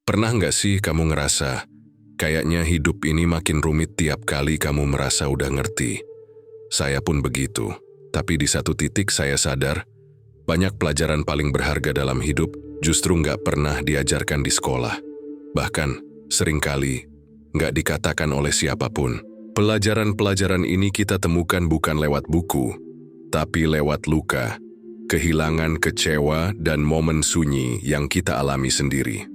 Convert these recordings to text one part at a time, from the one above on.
Pernah nggak sih kamu ngerasa, kayaknya hidup ini makin rumit tiap kali kamu merasa udah ngerti? Saya pun begitu, tapi di satu titik saya sadar, banyak pelajaran paling berharga dalam hidup justru nggak pernah diajarkan di sekolah. Bahkan, seringkali, nggak dikatakan oleh siapapun. Pelajaran-pelajaran ini kita temukan bukan lewat buku, tapi lewat luka, kehilangan, kecewa, dan momen sunyi yang kita alami sendiri.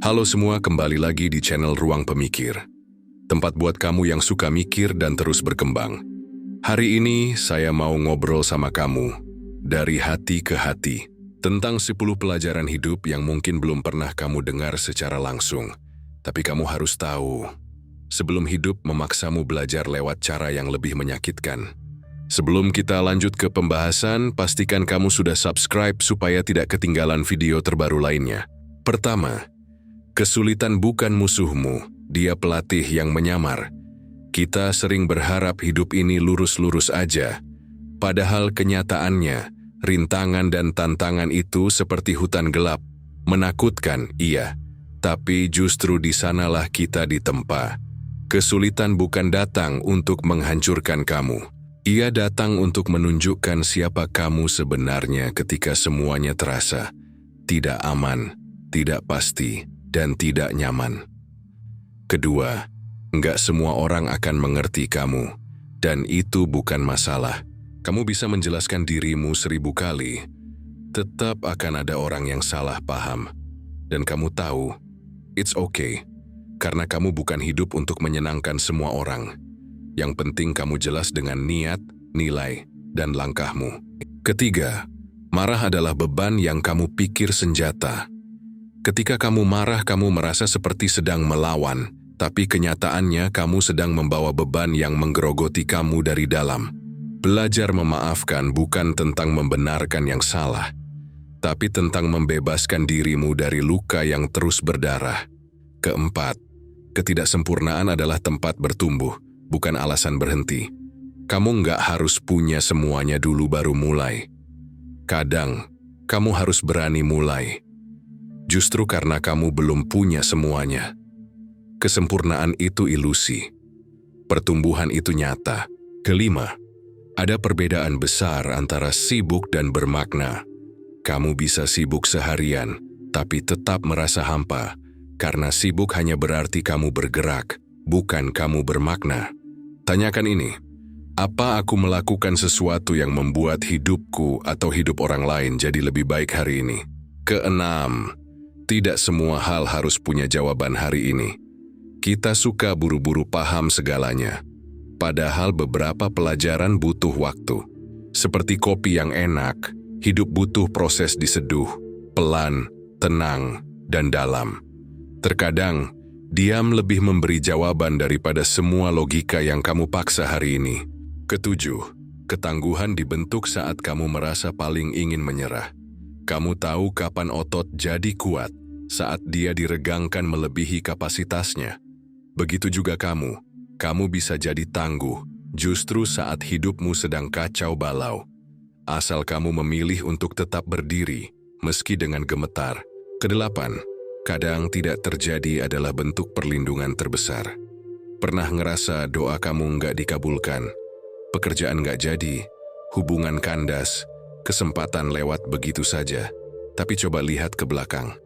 Halo semua, kembali lagi di channel Ruang Pemikir. Tempat buat kamu yang suka mikir dan terus berkembang. Hari ini saya mau ngobrol sama kamu, dari hati ke hati, tentang 10 pelajaran hidup yang mungkin belum pernah kamu dengar secara langsung. Tapi kamu harus tahu, sebelum hidup memaksamu belajar lewat cara yang lebih menyakitkan. Sebelum kita lanjut ke pembahasan, pastikan kamu sudah subscribe supaya tidak ketinggalan video terbaru lainnya. Pertama, kesulitan bukan musuhmu, dia pelatih yang menyamar. Kita sering berharap hidup ini lurus-lurus aja, padahal kenyataannya, rintangan dan tantangan itu seperti hutan gelap, menakutkan, iya, tapi justru di sanalah kita ditempa. Kesulitan bukan datang untuk menghancurkan kamu. Ia datang untuk menunjukkan siapa kamu sebenarnya ketika semuanya terasa tidak aman, tidak pasti, dan tidak nyaman. Kedua, enggak semua orang akan mengerti kamu, dan itu bukan masalah. Kamu bisa menjelaskan dirimu 1000 kali, tetap akan ada orang yang salah paham. Dan kamu tahu, it's okay, karena kamu bukan hidup untuk menyenangkan semua orang. Yang penting kamu jelas dengan niat, nilai, dan langkahmu. Ketiga, marah adalah beban yang kamu pikir senjata. Ketika kamu marah, kamu merasa seperti sedang melawan, tapi kenyataannya kamu sedang membawa beban yang menggerogoti kamu dari dalam. Belajar memaafkan bukan tentang membenarkan yang salah, tapi tentang membebaskan dirimu dari luka yang terus berdarah. Keempat, ketidaksempurnaan adalah tempat bertumbuh, bukan alasan berhenti. Kamu nggak harus punya semuanya dulu baru mulai. Kadang, kamu harus berani mulai. Justru karena kamu belum punya semuanya. Kesempurnaan itu ilusi. Pertumbuhan itu nyata. Kelima, ada perbedaan besar antara sibuk dan bermakna. Kamu bisa sibuk seharian, tapi tetap merasa hampa, karena sibuk hanya berarti kamu bergerak, bukan kamu bermakna. Tanyakan ini, apa aku melakukan sesuatu yang membuat hidupku atau hidup orang lain jadi lebih baik hari ini? Keenam, tidak semua hal harus punya jawaban hari ini. Kita suka buru-buru paham segalanya, padahal beberapa pelajaran butuh waktu. Seperti kopi yang enak, hidup butuh proses diseduh, pelan, tenang, dan dalam. Terkadang, diam lebih memberi jawaban daripada semua logika yang kamu paksa hari ini. Ketujuh, ketangguhan dibentuk saat kamu merasa paling ingin menyerah. Kamu tahu kapan otot jadi kuat saat dia diregangkan melebihi kapasitasnya. Begitu juga kamu bisa jadi tangguh justru saat hidupmu sedang kacau balau. Asal kamu memilih untuk tetap berdiri, meski dengan gemetar. Kedelapan, kadang tidak terjadi adalah bentuk perlindungan terbesar. Pernah ngerasa doa kamu nggak dikabulkan, pekerjaan nggak jadi, hubungan kandas, kesempatan lewat begitu saja. Tapi coba lihat ke belakang.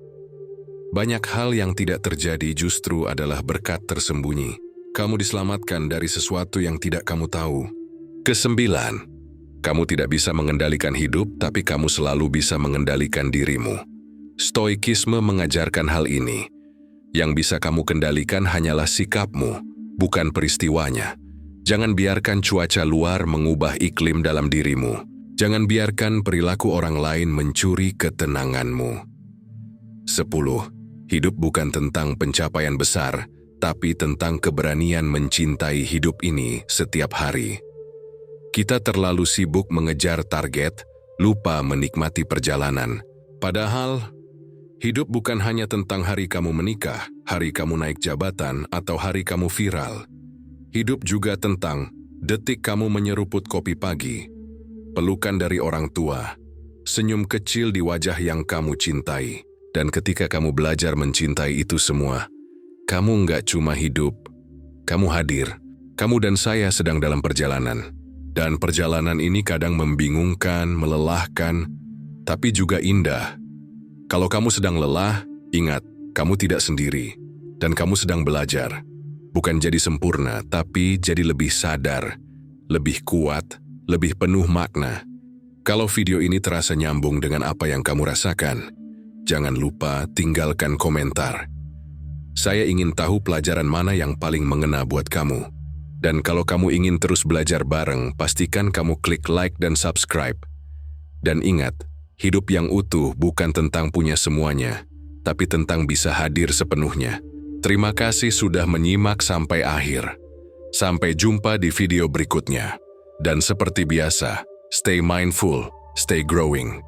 Banyak hal yang tidak terjadi justru adalah berkat tersembunyi. Kamu diselamatkan dari sesuatu yang tidak kamu tahu. Kesembilan, kamu tidak bisa mengendalikan hidup, tapi kamu selalu bisa mengendalikan dirimu. Stoikisme mengajarkan hal ini. Yang bisa kamu kendalikan hanyalah sikapmu, bukan peristiwanya. Jangan biarkan cuaca luar mengubah iklim dalam dirimu. Jangan biarkan perilaku orang lain mencuri ketenanganmu. 10. Hidup bukan tentang pencapaian besar, tapi tentang keberanian mencintai hidup ini setiap hari. Kita terlalu sibuk mengejar target, lupa menikmati perjalanan. Padahal, hidup bukan hanya tentang hari kamu menikah, hari kamu naik jabatan, atau hari kamu viral. Hidup juga tentang detik kamu menyeruput kopi pagi, pelukan dari orang tua, senyum kecil di wajah yang kamu cintai. Dan ketika kamu belajar mencintai itu semua, kamu nggak cuma hidup, kamu hadir. Kamu dan saya sedang dalam perjalanan. Dan perjalanan ini kadang membingungkan, melelahkan, tapi juga indah. Kalau kamu sedang lelah, ingat, kamu tidak sendiri. Dan kamu sedang belajar. Bukan jadi sempurna, tapi jadi lebih sadar, lebih kuat, lebih penuh makna. Kalau video ini terasa nyambung dengan apa yang kamu rasakan, jangan lupa tinggalkan komentar. Saya ingin tahu pelajaran mana yang paling mengena buat kamu. Dan kalau kamu ingin terus belajar bareng, pastikan kamu klik like dan subscribe. Dan ingat, hidup yang utuh bukan tentang punya semuanya, tapi tentang bisa hadir sepenuhnya. Terima kasih sudah menyimak sampai akhir. Sampai jumpa di video berikutnya. Dan seperti biasa, stay mindful, stay growing.